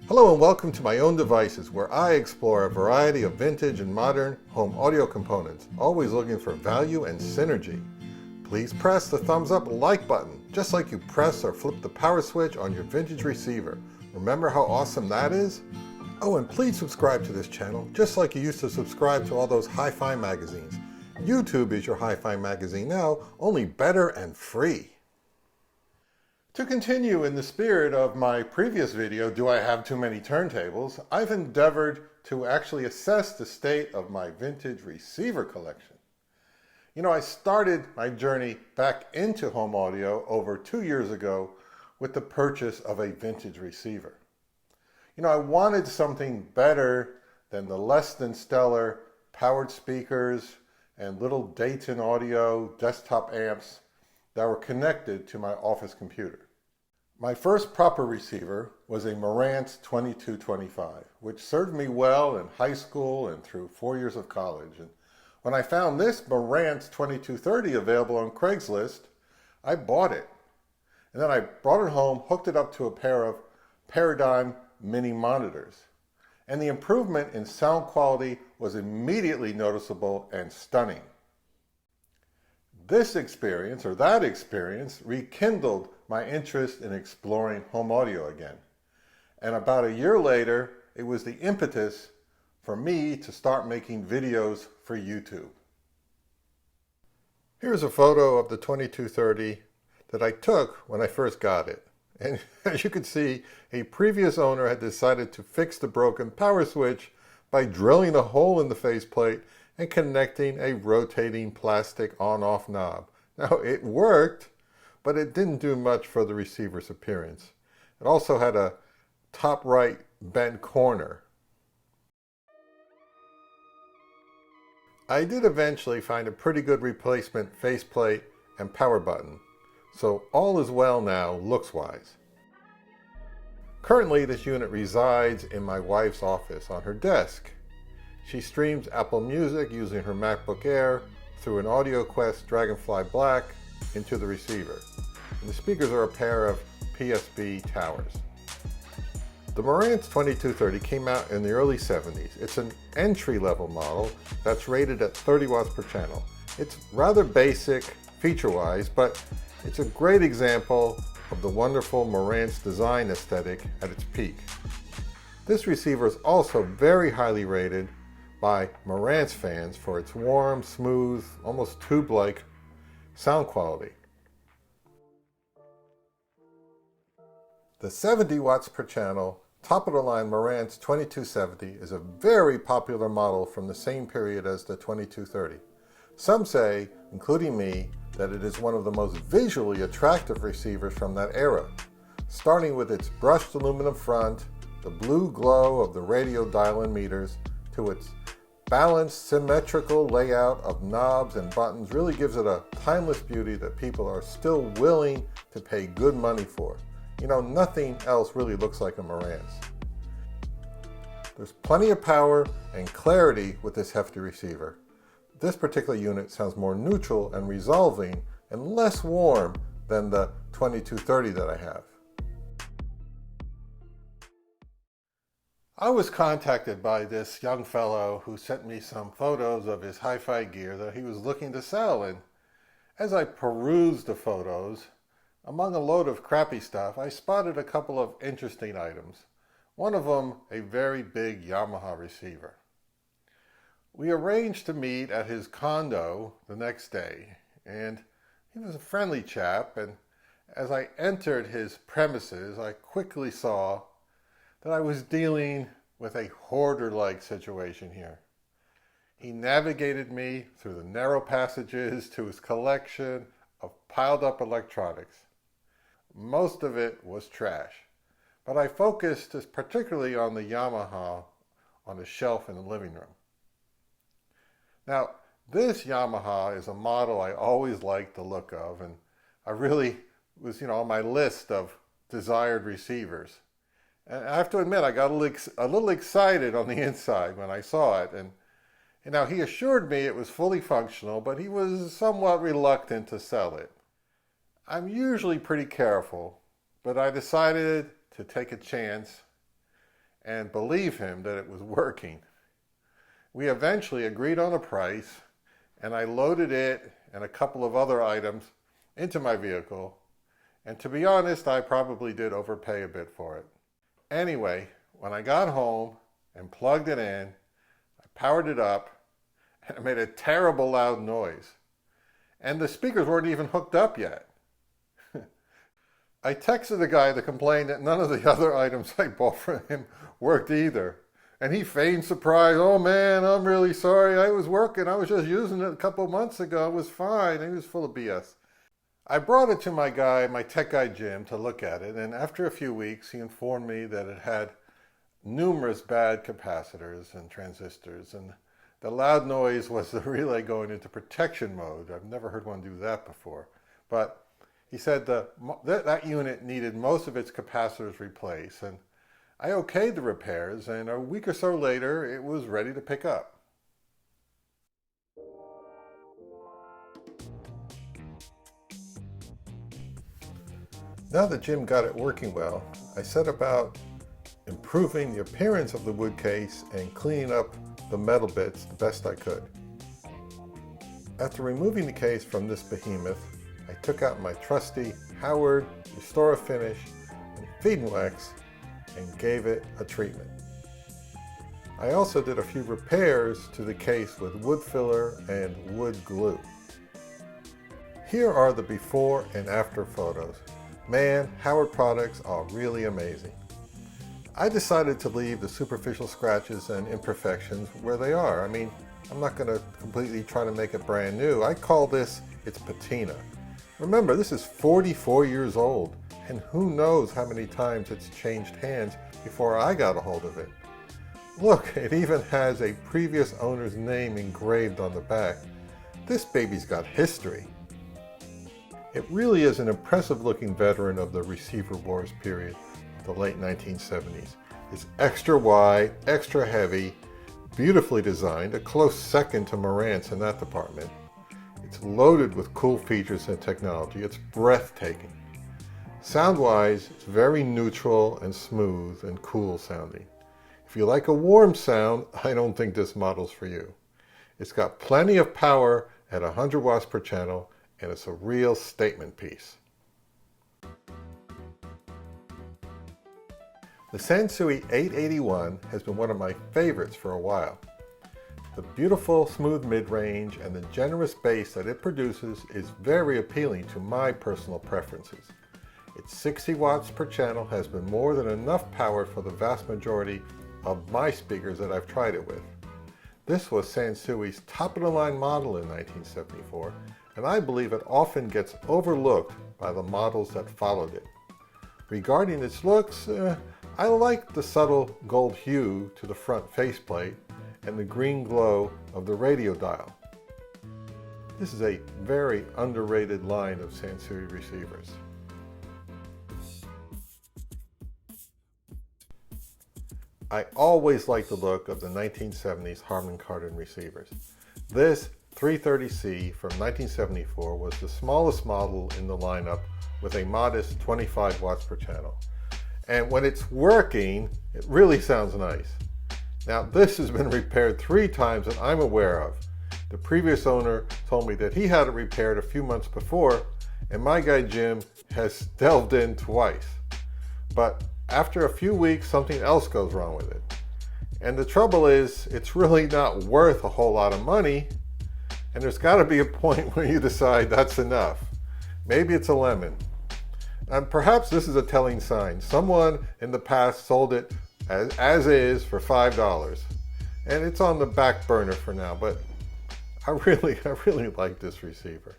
Hello and welcome to My Own Devices, where I explore a variety of vintage and modern home audio components, always looking for value and synergy. Please press the thumbs up like button, just like you press or flip the power switch on your vintage receiver. Remember how awesome that is? Oh, and please subscribe to this channel, just like you used to subscribe to all those hi-fi magazines. YouTube is your hi-fi magazine now, only better and free. To continue in the spirit of my previous video, Do I Have Too Many Turntables?, I've endeavored to actually assess the state of my vintage receiver collection. You know, I started my journey back into home audio over 2 years ago with the purchase of a vintage receiver. You know, I wanted something better than the less than stellar powered speakers and little Dayton Audio desktop amps that were connected to my office computer. My first proper receiver was a Marantz 2225, which served me well in high school and through 4 years of college. And when I found this Marantz 2230 available on Craigslist, I bought it. And then I brought it home, hooked it up to a pair of Paradigm mini monitors. And the improvement in sound quality was immediately noticeable and stunning. This experience, or that experience, rekindled my interest in exploring home audio again. And about a year later, it was the impetus for me to start making videos for YouTube. Here's a photo of the 2230 that I took when I first got it. And as you can see, a previous owner had decided to fix the broken power switch by drilling a hole in the faceplate and connecting a rotating plastic on-off knob. Now, it worked, but it didn't do much for the receiver's appearance. It also had a top right bent corner. I did eventually find a pretty good replacement faceplate and power button, so all is well now looks-wise. Currently, this unit resides in my wife's office on her desk. She streams Apple Music using her MacBook Air through an AudioQuest Dragonfly Black into the receiver. And the speakers are a pair of PSB towers. The Marantz 2230 came out in the early 70s. It's an entry-level model that's rated at 30 watts per channel. It's rather basic feature-wise, but it's a great example of the wonderful Marantz design aesthetic at its peak. This receiver is also very highly rated by Marantz fans for its warm, smooth, almost tube-like sound quality. The 70 watts per channel, top-of-the-line Marantz 2270 is a very popular model from the same period as the 2230. Some say, including me, that it is one of the most visually attractive receivers from that era, starting with its brushed aluminum front, the blue glow of the radio dial-in meters, to its balanced, symmetrical layout of knobs and buttons really gives it a timeless beauty that people are still willing to pay good money for. You know, nothing else really looks like a Marantz. There's plenty of power and clarity with this hefty receiver. This particular unit sounds more neutral and resolving and less warm than the 2230 that I have. I was contacted by this young fellow who sent me some photos of his hi-fi gear that he was looking to sell, and as I perused the photos, among a load of crappy stuff, I spotted a couple of interesting items. One of them, a very big Yamaha receiver. We arranged to meet at his condo the next day, and he was a friendly chap, and as I entered his premises, I quickly saw that I was dealing with a hoarder-like situation here. He navigated me through the narrow passages to his collection of piled-up electronics. Most of it was trash, but I focused particularly on the Yamaha on a shelf in the living room. Now, this Yamaha is a model I always liked the look of, and I really was, on my list of desired receivers. And I have to admit, I got a little excited on the inside when I saw it. And he assured me it was fully functional, but he was somewhat reluctant to sell it. I'm usually pretty careful, but I decided to take a chance and believe him that it was working. We eventually agreed on a price, and I loaded it and a couple of other items into my vehicle, and to be honest, I probably did overpay a bit for it. Anyway, when I got home and plugged it in, I powered it up, and it made a terrible loud noise. And the speakers weren't even hooked up yet. I texted the guy to complain that none of the other items I bought from him worked either. And he feigned surprise. "Oh man, I'm really sorry. I was working. I was just using it a couple months ago. It was fine." And he was full of BS. I brought it to my tech guy Jim, to look at it. And after a few weeks, he informed me that it had numerous bad capacitors and transistors. And the loud noise was the relay going into protection mode. I've never heard one do that before. But he said that unit needed most of its capacitors replaced, and I okayed the repairs, and a week or so later, it was ready to pick up. Now that Jim got it working well, I set about improving the appearance of the wood case and cleaning up the metal bits the best I could. After removing the case from this behemoth, I took out my trusty Howard Restore Finish and Feed and Wax and gave it a treatment. I also did a few repairs to the case with wood filler and wood glue. Here are the before and after photos. Man, Howard products are really amazing. I decided to leave the superficial scratches and imperfections where they are. I mean, I'm not going to completely try to make it brand new. I call this its patina. Remember, this is 44 years old, and who knows how many times it's changed hands before I got a hold of it. Look, it even has a previous owner's name engraved on the back. This baby's got history. It really is an impressive looking veteran of the receiver wars period, the late 1970s. It's extra wide, extra heavy, beautifully designed, a close second to Marantz in that department. It's loaded with cool features and technology. It's breathtaking. Sound-wise, it's very neutral and smooth and cool sounding. If you like a warm sound, I don't think this model's for you. It's got plenty of power at 100 watts per channel, and it's a real statement piece. The Sansui 881 has been one of my favorites for a while. The beautiful smooth mid-range and the generous bass that it produces is very appealing to my personal preferences. Its 60 watts per channel has been more than enough power for the vast majority of my speakers that I've tried it with. This was Sansui's top-of-the-line model in 1974, and I believe it often gets overlooked by the models that followed it. Regarding its looks, I like the subtle gold hue to the front faceplate and the green glow of the radio dial. This is a very underrated line of Sansui receivers. I always liked the look of the 1970s Harman Kardon receivers. This 330C from 1974 was the smallest model in the lineup with a modest 25 watts per channel. And when it's working, it really sounds nice. Now, this has been repaired 3 times that I'm aware of. The previous owner told me that he had it repaired a few months before, and my guy Jim has delved in twice. But after a few weeks, something else goes wrong with it. And the trouble is, it's really not worth a whole lot of money, and there's got to be a point where you decide that's enough. Maybe it's a lemon. And perhaps this is a telling sign. Someone in the past sold it as is for $5, and it's on the back burner for now, but I really like this receiver.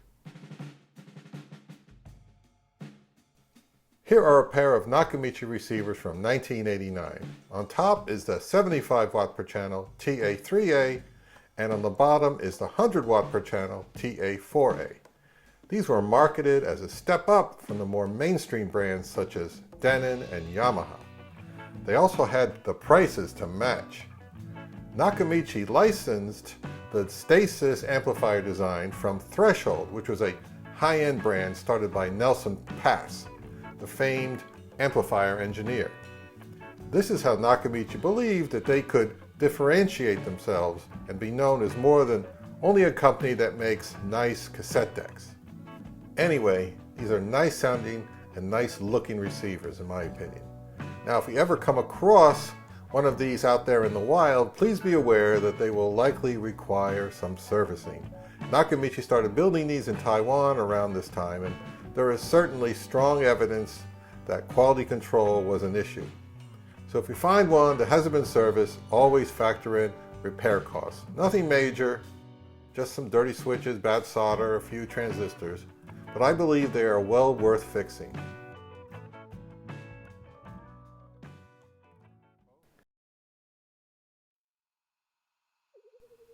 Here are a pair of Nakamichi receivers from 1989. On top is the 75 watt per channel TA-4A, and on the bottom is the 100 watt per channel TA-4A. These were marketed as a step up from the more mainstream brands such as Denon and Yamaha. They also had the prices to match. Nakamichi licensed the Stasis amplifier design from Threshold, which was a high-end brand started by Nelson Pass, the famed amplifier engineer. This is how Nakamichi believed that they could differentiate themselves and be known as more than only a company that makes nice cassette decks. Anyway, these are nice sounding and nice looking receivers in my opinion. Now if you ever come across one of these out there in the wild, please be aware that they will likely require some servicing. Nakamichi started building these in Taiwan around this time, and there is certainly strong evidence that quality control was an issue. So if you find one that hasn't been serviced, always factor in repair costs. Nothing major, just some dirty switches, bad solder, a few transistors, but I believe they are well worth fixing.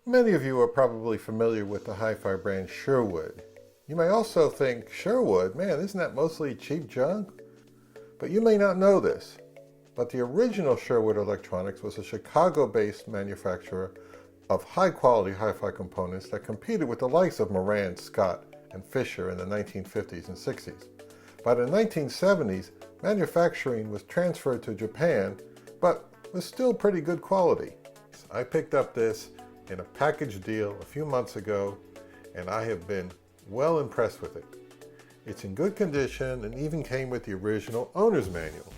Many of you are probably familiar with the hi-fi brand Sherwood. You may also think, Sherwood, man, isn't that mostly cheap junk? But you may not know this, but the original Sherwood Electronics was a Chicago-based manufacturer of high-quality hi-fi components that competed with the likes of Marantz, Scott, and Fisher in the 1950s and 60s. By the 1970s, manufacturing was transferred to Japan, but was still pretty good quality. I picked up this in a package deal a few months ago, and I have been well impressed with it. It's in good condition and even came with the original owner's manual.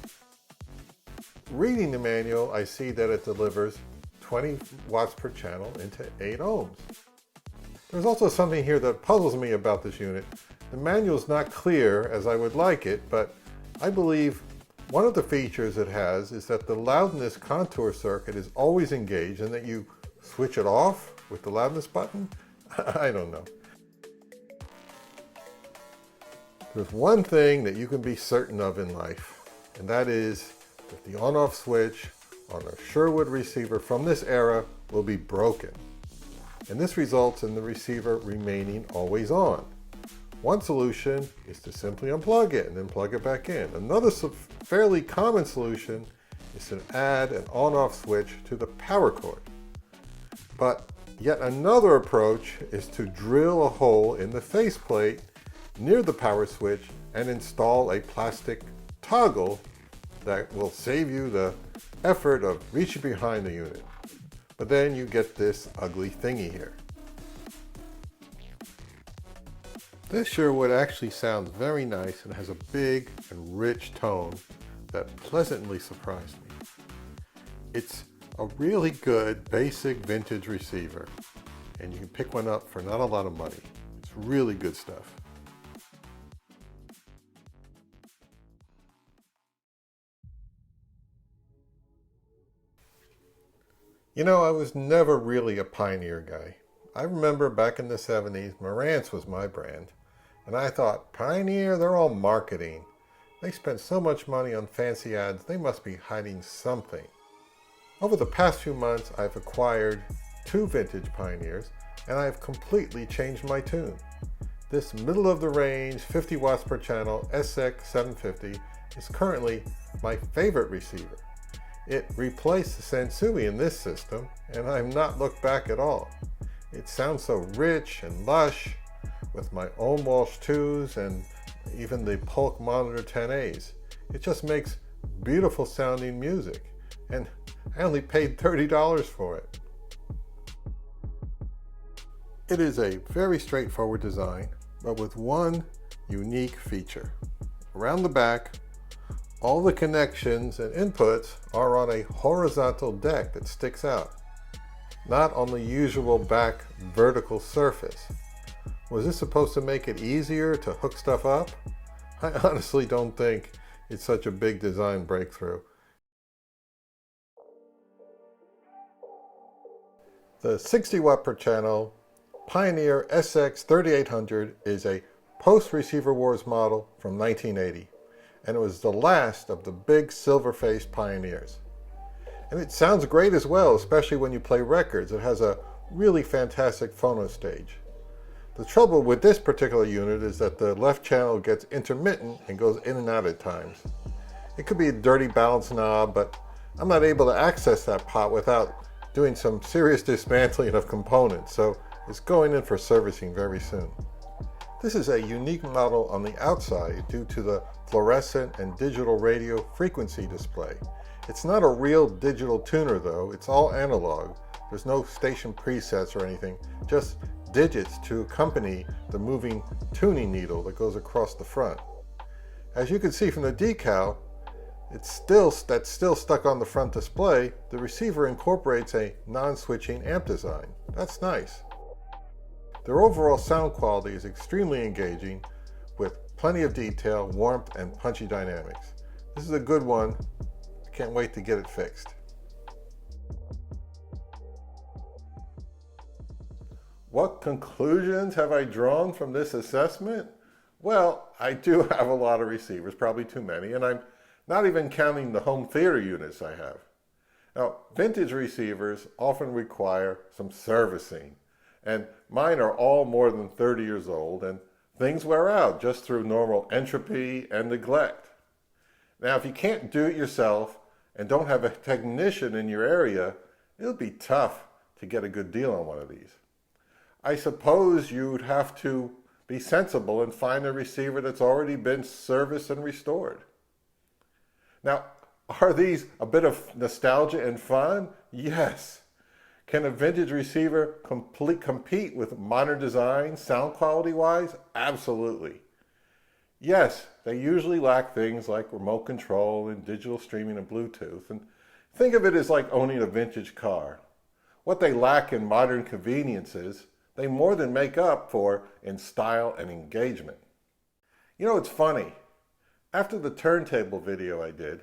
Reading the manual, I see that it delivers 20 watts per channel into 8 ohms. There's also something here that puzzles me about this unit. The manual is not clear as I would like it, but I believe one of the features it has is that the loudness contour circuit is always engaged and that you switch it off with the loudness button? I don't know. There's one thing that you can be certain of in life, and that is that the on-off switch on a Sherwood receiver from this era will be broken. And this results in the receiver remaining always on. One solution is to simply unplug it and then plug it back in. Another fairly common solution is to add an on-off switch to the power cord. But yet another approach is to drill a hole in the faceplate near the power switch and install a plastic toggle that will save you the effort of reaching behind the unit. But then you get this ugly thingy here. This Sherwood actually sounds very nice and has a big and rich tone that pleasantly surprised me. It's a really good basic vintage receiver, and you can pick one up for not a lot of money. It's really good stuff. You know, I was never really a Pioneer guy. I remember back in the 70s, Marantz was my brand, and I thought, Pioneer, they're all marketing. They spent so much money on fancy ads, they must be hiding something. Over the past few months, I've acquired 2 vintage Pioneers, and I've completely changed my tune. This middle-of-the-range 50 watts per channel SX750 is currently my favorite receiver. It replaced the Sansui in this system, and I've not looked back at all. It sounds so rich and lush with my own Walsh 2s and even the Polk Monitor 10As. It just makes beautiful sounding music, and I only paid $30 for it. It is a very straightforward design, but with one unique feature. Around the back, all the connections and inputs are on a horizontal deck that sticks out, not on the usual back vertical surface. Was this supposed to make it easier to hook stuff up? I honestly don't think it's such a big design breakthrough. The 60 watt per channel Pioneer SX3800 is a post-Receiver Wars model from 1980, and it was the last of the big silver-faced Pioneers. And it sounds great as well, especially when you play records. It has a really fantastic phono stage. The trouble with this particular unit is that the left channel gets intermittent and goes in and out at times. It could be a dirty balance knob, but I'm not able to access that pot without doing some serious dismantling of components, so it's going in for servicing very soon. This is a unique model on the outside due to the fluorescent and digital radio frequency display. It's not a real digital tuner though, it's all analog. There's no station presets or anything, just digits to accompany the moving tuning needle that goes across the front. As you can see from the decal, that's still stuck on the front display. The receiver incorporates a non-switching amp design. That's nice. Their overall sound quality is extremely engaging with plenty of detail, warmth, and punchy dynamics. This is a good one. I can't wait to get it fixed. What conclusions have I drawn from this assessment? Well, I do have a lot of receivers, probably too many, and I'm not even counting the home theater units I have. Now, vintage receivers often require some servicing, and mine are all more than 30 years old, and things wear out just through normal entropy and neglect. Now, if you can't do it yourself and don't have a technician in your area, it'll be tough to get a good deal on one of these. I suppose you'd have to be sensible and find a receiver that's already been serviced and restored. Now, are these a bit of nostalgia and fun? Yes. Can a vintage receiver compete with modern design, sound quality-wise? Absolutely. Yes, they usually lack things like remote control and digital streaming and Bluetooth. And think of it as like owning a vintage car. What they lack in modern conveniences, they more than make up for in style and engagement. You know, it's funny. After the turntable video I did,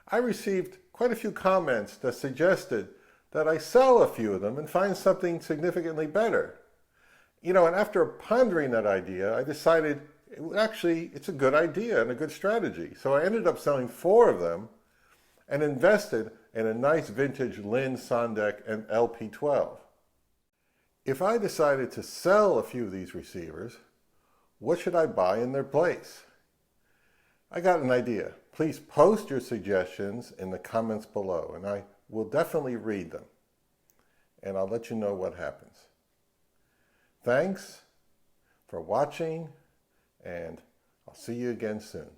I received quite a few comments that suggested that I sell a few of them and find something significantly better. You know, and after pondering that idea, I decided it's a good idea and a good strategy. So I ended up selling 4 of them and invested in a nice vintage Lynn Sondek and LP12. If I decided to sell a few of these receivers, what should I buy in their place? I got an idea. Please post your suggestions in the comments below, and I will definitely read them. And I'll let you know what happens. Thanks for watching, and I'll see you again soon.